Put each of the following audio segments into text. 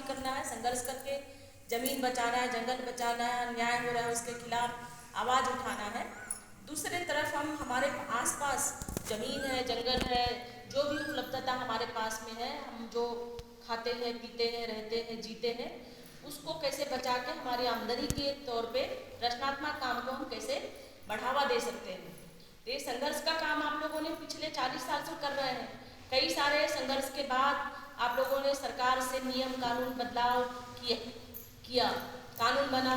करना है, संघर्ष करके जमीन बचाना है, जंगल बचाना है, अन्याय हो रहा है उसके खिलाफ आवाज़ उठाना है। दूसरे तरफ हम हमारे आसपास जमीन है, जंगल है, जो भी उपलब्धता हमारे पास में है, हम जो खाते हैं, पीते हैं, रहते हैं, जीते हैं, उसको कैसे बचा के हमारी आमदनी के तौर पे रचनात्मक काम को हम कैसे बढ़ावा दे सकते हैं। तो ये संघर्ष का काम आप लोगों ने पिछले 40 साल से कर रहे हैं। कई सारे संघर्ष के बाद आप लोगों ने सरकार से नियम कानून बदलाव किया, कानून बना,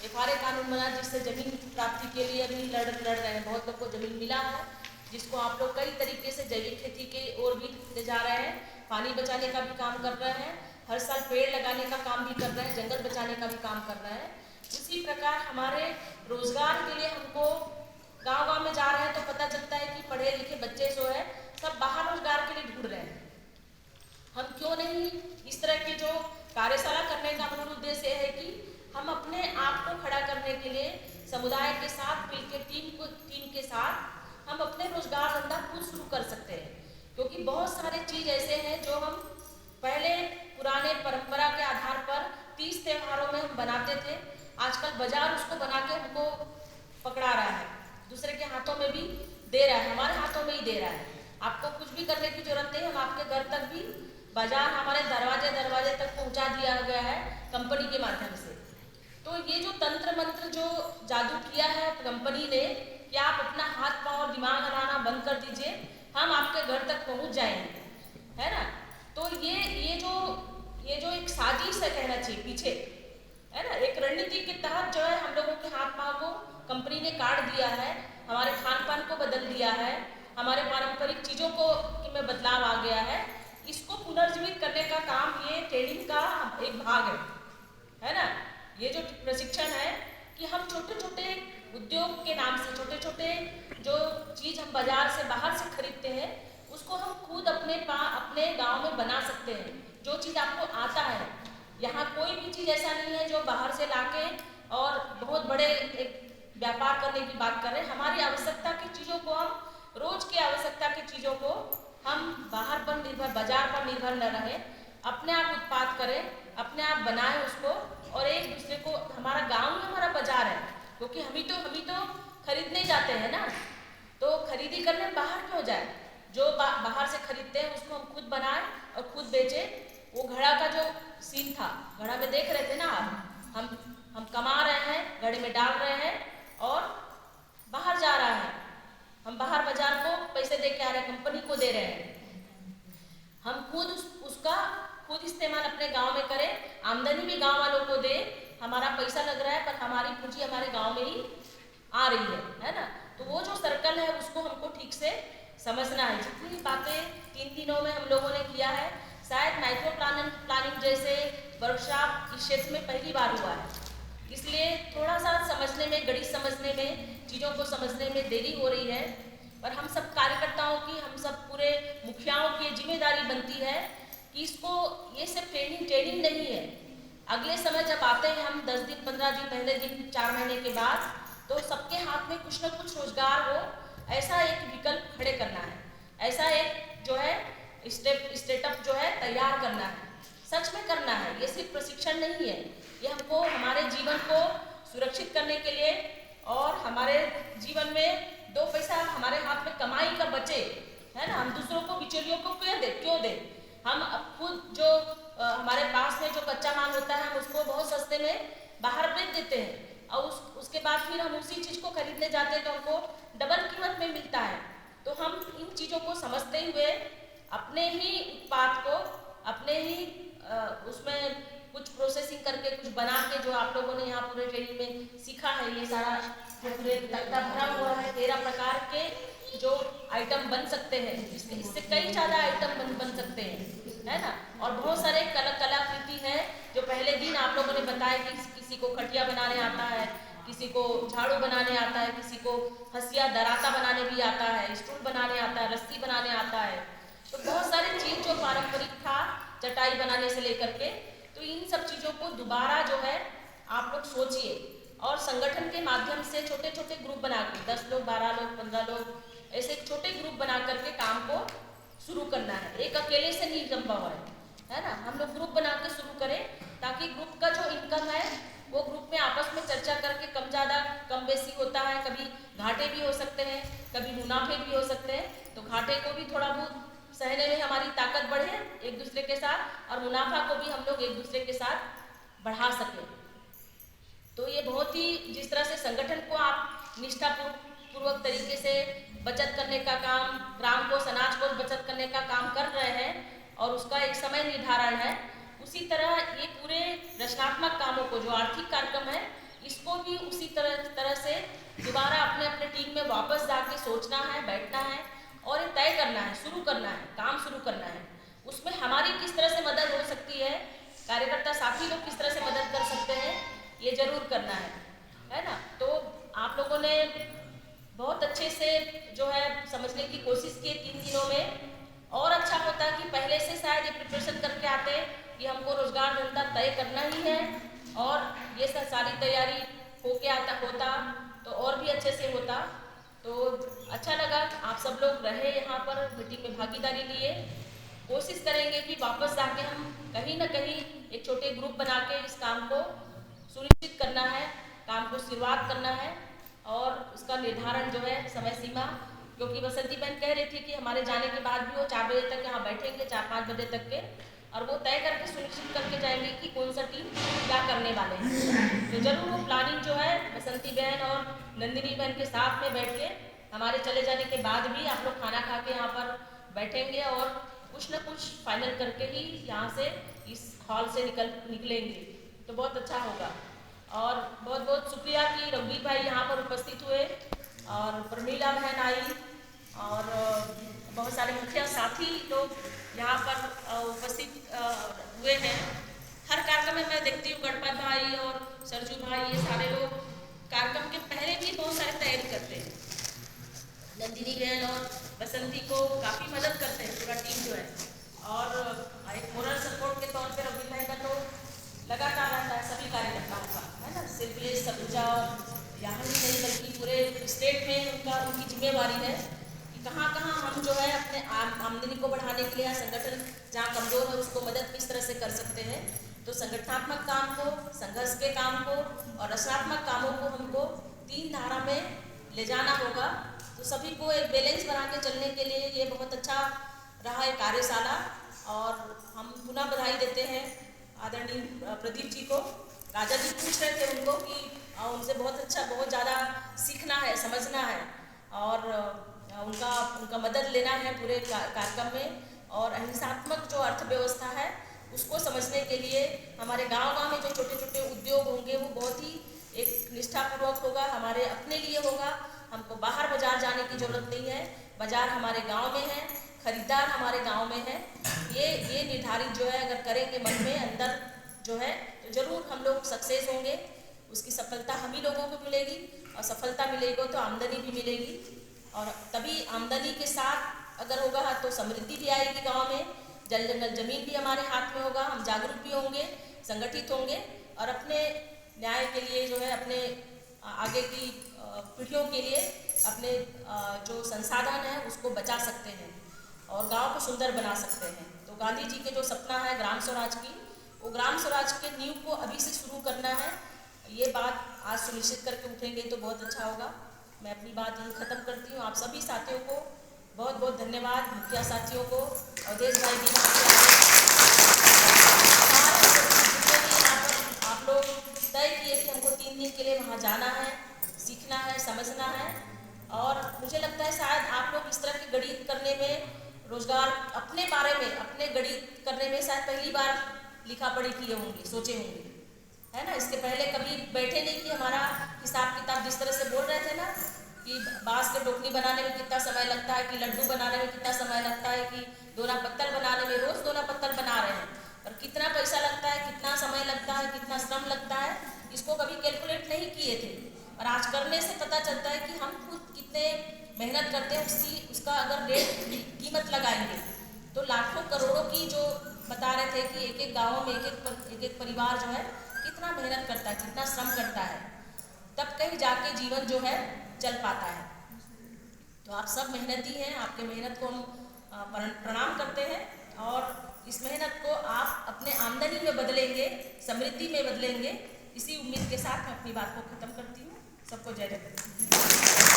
FRA कानून बना, जिससे जमीन प्राप्ति के लिए अभी लड़ रहे हैं। बहुत लोग को जमीन मिला है, जिसको आप लोग कई तरीके से जैविक खेती के ओर भी ले जा रहे हैं, पानी बचाने का भी काम कर रहे हैं, हर साल पेड़ लगाने का काम भी कर रहे हैं, जंगल बचाने का भी काम कर रहे हैं। उसी प्रकार हमारे रोजगार के लिए हमको गांव-गांव में जा रहे हैं तो पता चलता है कि पढ़े लिखे बच्चे जो है सब बाहर रोजगार के लिए ढूंढ रहे हैं। हम क्यों नहीं इस तरह की जो कार्यशाला करने का मूल उद्देश्य है कि हम अपने आप को खड़ा करने के लिए समुदाय के साथ मिलकर टीम के साथ हम अपने रोजगार धंधा खुद शुरू कर सकते हैं। क्योंकि बहुत सारे चीज ऐसे हैं जो हम पहले पुराने परंपरा के आधार पर 30 त्योहारों में हम बनाते थे, आजकल बाजार उसको बना के हमको पकड़ा रहा है, दूसरे के हाथों में भी दे रहा है, हमारे हाथों में ही दे रहा है। आपको कुछ भी करने की जरूरत नहीं, हम आपके घर तक भी बाजार हमारे दरवाजे तक पहुंचा दिया गया है कंपनी के माध्यम से। तो ये जो तंत्र मंत्र जो जादू किया है कंपनी ने कि आप अपना हाथ पांव और दिमाग हलाना बंद कर दीजिए, हम आपके घर तक पहुंच जाएंगे, है ना। तो ये जो एक साजिश है कहना चाहिए पीछे, है ना, एक रणनीति के तहत जो है हम लोगों के हाथ पांव को कंपनी ने काट दिया है, हमारे खान पान को बदल दिया है, हमारे पारंपरिक चीजों को में बदलाव आ गया है। इसको पुनर्जीवित करने का काम ये ट्रेनिंग का एक भाग है ना। ये जो प्रशिक्षण है कि हम छोटे छोटे उद्योग के नाम से छोटे छोटे जो चीज हम बाजार से बाहर से खरीदते हैं उसको हम खुद अपने गांव में बना सकते हैं। जो चीज आपको आता है, यहाँ कोई भी चीज ऐसा नहीं है जो बाहर से लाके और बहुत बड़े एक व्यापार करने की बात कर रहे हैं। हमारी आवश्यकता की चीजों को हम रोज की आवश्यकता की चीजों को हम बाहर पर निर्भर, बाजार पर निर्भर न रहे, अपने आप उत्पाद करें, अपने आप बनाएं उसको, और एक दूसरे को, हमारा गांव ही हमारा बाजार है। क्योंकि हम ही तो खरीदने जाते हैं ना, तो खरीदी करने बाहर क्यों जाए। जो बाहर से खरीदते हैं उसको हम खुद बनाएं और खुद बेचें। वो घड़ा का जो सीन था, घड़ा में देख रहे थे ना आप, हम कमा रहे हैं, घड़े में डाल रहे हैं और बाहर जा रहा है, हम बाहर बाजार को पैसे दे के आ रहे हैं, कंपनी को दे रहे हैं। हम खुद उसका खुद इस्तेमाल अपने गांव में करें, आमदनी भी गांव वालों को दे, हमारा पैसा लग रहा है पर हमारी पूंजी हमारे गांव में ही आ रही है ना। तो वो जो सर्कल है उसको हमको ठीक से समझना है। जितनी बातें 3 दिनों में हम लोगों ने किया है, शायद माइक्रो प्लानिंग जैसे वर्कशॉप इस क्षेत्र में पहली बार हुआ है, इसलिए थोड़ा सा समझने में, गणित समझने में, चीज़ों को समझने में देरी हो रही है। पर हम सब कार्यकर्ताओं की, हम सब पूरे मुखियाओं की जिम्मेदारी बनती है कि इसको, ये सिर्फ ट्रेनिंग नहीं है। अगले समय जब आते हैं हम 10 दिन, 15 दिन, पहले दिन, 4 महीने के बाद, तो सबके हाथ में कुछ न कुछ रोजगार हो, ऐसा एक विकल्प खड़े करना है, ऐसा एक जो है स्टेटअप जो है तैयार करना है, सच में करना है। ये सिर्फ प्रशिक्षण नहीं है, ये हमको हमारे जीवन को सुरक्षित करने के लिए और हमारे जीवन में 2 पैसा हमारे हाथ में कमाई का बचे, है ना। हम दूसरों को, बिचौलियों को क्यों दे। हम खुद जो हमारे पास में जो कच्चा माल होता है हम उसको बहुत सस्ते में बाहर बेच देते हैं और उसके बाद फिर हम उसी चीज़ को खरीदने जाते हैं तो हमको डबल कीमत में मिलता है। तो हम इन चीज़ों को समझते हुए अपने ही उत्पाद को, अपने ही उसमें कुछ प्रोसेसिंग करके, कुछ बना के, जो आप लोगों ने यहाँ पूरे ट्रेनिंग में सीखा है, ये सारा जो पूरे तख्ता भरा हुआ है, 13 प्रकार के जो आइटम बन सकते हैं, इससे कई ज़्यादा आइटम बन सकते हैं, है ना। और बहुत सारे कलाकृति है जो पहले दिन आप लोगों ने बताया कि किसी को खटिया बनाने आता है, किसी को झाड़ू बनाने आता है, किसी को हंसिया दराता बनाने भी आता है, स्टूल बनाने आता है, रस्सी बनाने आता है। तो बहुत सारी चीज़ जो पारंपरिक था, चटाई बनाने से लेकर के, तो इन सब चीज़ों को दोबारा जो है आप लोग सोचिए और संगठन के माध्यम से छोटे छोटे ग्रुप बना के 10 लोग, 12 लोग, 15 लोग, ऐसे छोटे ग्रुप बना करके काम को शुरू करना है। एक अकेले से नहीं संभव है ना। हम लोग ग्रुप बना के शुरू करें ताकि ग्रुप का जो इनकम है वो ग्रुप में आपस में चर्चा करके कम ज़्यादा कम बेसी होता है, कभी घाटे भी हो सकते हैं, कभी मुनाफे भी हो सकते हैं। तो घाटे को भी थोड़ा बहुत सहने में हमारी ताकत बढ़े एक दूसरे के साथ, और मुनाफा को भी हम लोग एक दूसरे के साथ बढ़ा सकें। तो ये बहुत ही, जिस तरह से संगठन को आप निष्ठापूर्वक तरीके से बचत करने का काम, ग्राम कोष अनाज कोष बचत करने का काम कर रहे हैं और उसका एक समय निर्धारण है, उसी तरह ये पूरे रचनात्मक कामों को, जो आर्थिक कार्यक्रम है, इसको भी उसी तरह से दोबारा अपने अपने टीम में वापस जाके सोचना है, बैठना है और ये तय करना है, शुरू करना है, काम शुरू करना है। उसमें हमारी किस तरह से मदद हो सकती है, कार्यकर्ता साथी लोग किस तरह से मदद कर सकते हैं, ये जरूर करना है ना। तो आप लोगों ने बहुत अच्छे से जो है समझने की कोशिश की 3 दिनों में। और अच्छा होता कि पहले से शायद ये प्रिपरेशन करके आते कि हमको रोजगार धंधा तय करना ही है, और ये सारी तैयारी होता तो और भी अच्छे से होता। तो अच्छा लगा आप सब लोग रहे यहाँ पर, मीटिंग में भागीदारी लिए। कोशिश करेंगे कि वापस जाके हम कहीं ना कहीं एक छोटे ग्रुप बना के इस काम को सुनिश्चित करना है, काम को शुरुआत करना है, और उसका निर्धारण जो है समय सीमा, क्योंकि बसंती बहन कह रही थी कि हमारे जाने के बाद भी वो 4 बजे तक यहाँ बैठेंगे, 4-5 बजे तक के, और वो तय करके सुनिश्चित करके जाएंगे कि कौन सा टीम क्या करने वाले हैं। तो जरूर वो प्लानिंग जो है बसंती बहन और नंदिनी बहन के साथ में बैठ के, हमारे चले जाने के बाद भी आप लोग खाना खा के यहाँ पर बैठेंगे और कुछ न कुछ फाइनल करके ही यहाँ से इस हॉल से निकलेंगे, तो बहुत अच्छा होगा। और बहुत बहुत शुक्रिया कि रघुवीर भाई यहाँ पर उपस्थित हुए, और प्रमीला बहन आई, और बहुत सारे मुखिया साथी लोग यहाँ पर उपस्थित हुए हैं। हर कार्यक्रम में मैं देखती हूँ गणपत भाई और सरजू भाई, ये सारे लोग कार्यक्रम के पहले भी बहुत सारे तैयारी करते हैं। नंदिनी बहन और बसंती को काफ़ी मदद करते हैं पूरा टीम जो है, और एक मोरल सपोर्ट के तौर पर रघुवीर भाई का तो लगातार रहता है सभी कार्यकर्ताओं का, है ना। सिर्फ ये सबूजा यहाँ ही नहीं बल्कि पूरे स्टेट में उनकी जिम्मेवारी है कि कहाँ कहाँ हम जो है अपने आमदनी को बढ़ाने के लिए, या संगठन जहाँ कमज़ोर है उसको मदद किस तरह से कर सकते हैं। तो संगठनात्मक काम को, संघर्ष के काम को और रचनात्मक कामों को हमको 3 धारा में ले जाना होगा। तो सभी को एक बैलेंस बना के चलने के लिए ये बहुत अच्छा रहा है कार्यशाला, और हम पुनः बधाई देते हैं आदरणीय प्रदीप जी को। राजा जी पूछ रहे थे उनको कि उनसे बहुत ज़्यादा सीखना है, समझना है, और उनका मदद लेना है पूरे कार्यक्रम में। और अहिंसात्मक जो अर्थव्यवस्था है उसको समझने के लिए हमारे गांव में जो छोटे छोटे उद्योग होंगे वो बहुत ही एक निष्ठापूर्वक होगा, हमारे अपने लिए होगा। हमको बाहर बाजार जाने की जरूरत नहीं है, बाजार हमारे गांव में है, खरीदार हमारे गांव में है। ये निर्धारित जो है अगर करेंगे मन में अंदर जो है, तो जरूर हम लोग सक्सेस होंगे। उसकी सफलता हम ही लोगों को मिलेगी, और सफलता मिलेगी तो आमदनी भी मिलेगी, और तभी आमदनी के साथ अगर होगा तो समृद्धि भी आएगी गांव में। जल जंगल जमीन भी हमारे हाथ में होगा, हम जागरूक भी होंगे, संगठित होंगे, और अपने न्याय के लिए जो है, अपने आगे की पीढ़ियों के लिए अपने जो संसाधन है उसको बचा सकते हैं और गांव को सुंदर बना सकते हैं। तो गांधी जी के जो सपना है ग्राम स्वराज की, वो ग्राम स्वराज के नींव को अभी से शुरू करना है। ये बात आज सुनिश्चित करके उठेंगे तो बहुत अच्छा होगा। मैं अपनी बात यही ख़त्म करती हूँ। आप सभी साथियों को बहुत बहुत धन्यवाद, मुखिया साथियों को, अवधेश भाई भी आप लोग तय किए कि हमको 3 दिन के लिए वहाँ जाना है, सीखना है, समझना है। और मुझे लगता है शायद आप लोग इस तरह के गणित करने में, रोजगार अपने बारे में, अपने गणित करने में शायद पहली बार लिखा पढ़ी किए होंगे, सोचे होंगे, है ना। इसके पहले कभी बैठे नहीं कि हमारा हिसाब किताब जिस तरह से बोल रहे थे ना कि बांस के टोकरी बनाने में कितना समय लगता है, कि लड्डू बनाने में कितना समय लगता है, कि दोना पत्तल बनाने में, रोज़ दोना पत्तल बना रहे हैं और कितना पैसा लगता है, कितना समय लगता है, कितना श्रम लगता है, इसको कभी कैलकुलेट नहीं किए थे। और आज करने से पता चलता है कि हम खुद कितने मेहनत करते हैं, उसका अगर रेट कीमत लगाएंगे तो लाखों करोड़ों की, जो बता रहे थे कि एक एक गाँव में एक एक परिवार जो है कितना मेहनत करता है, कितना श्रम करता है, तब कहीं जाके जीवन जो है चल पाता है। तो आप सब मेहनती हैं, आपके मेहनत को हम प्रणाम करते हैं, और इस मेहनत को आप अपने आमदनी में बदलेंगे समृद्धि में बदलेंगे। इसी उम्मीद के साथ मैं अपनी बात को खत्म करती हूँ। सबको जय जगन्नाथ।